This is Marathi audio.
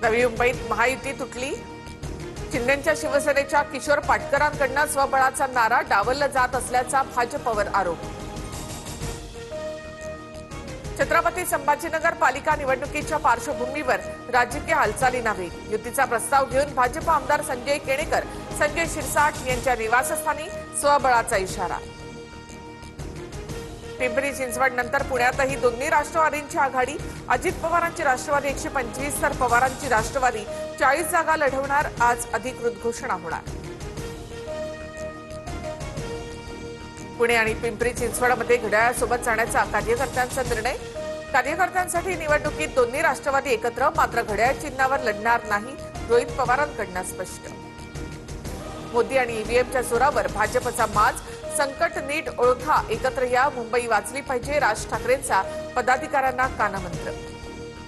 नवी मुंबईत महायुती तुटली। शिंदेच्या शिवसेनेच्या किशोर पाटकरांकडून स्वबळाचा नारा डावलला जात असल्याचा भाजपवर आरोप। छत्रपती संभाजीनगर पालिका निवडणुकीच्या पार्श्वभूमीवर राजकीय हालचालींना वेग। युतीचा प्रस्ताव घेऊन भाजप आमदार संजय केणेकर, संजय शिरसाट यांच्या निवासस्थानी स्वबळाचा इशारा। पिंपरी चिंचवड नंतर पुण्यातही दोन्ही राष्ट्रवादींची आघाडी। अजित पवारांची राष्ट्रवादी 125 तर पवारांची राष्ट्रवादी 40 जागा लढवणार। आज अधिकृत घोषणा होणार। पुणे आणि पिंपरी चिंचवडमध्ये घड्याळासोबत जाण्याचा कार्यकर्त्यांचा निर्णय। कार्यकर्त्यांसाठी निवडणुकीत दोन्ही राष्ट्रवादी एकत्र, मात्र घड्याळ चिन्हावर लढणार नाही, रोहित पवारांकडून स्पष्ट। मोदी आणि ईव्हीएमच्या जोरावर भाजपचा माज। संकट नीट ओळखा, एकत्र या, मुंबई वाचली पाहिजे, राज ठाकरेंचा पदाधिकाऱ्यांना कानमंत्र।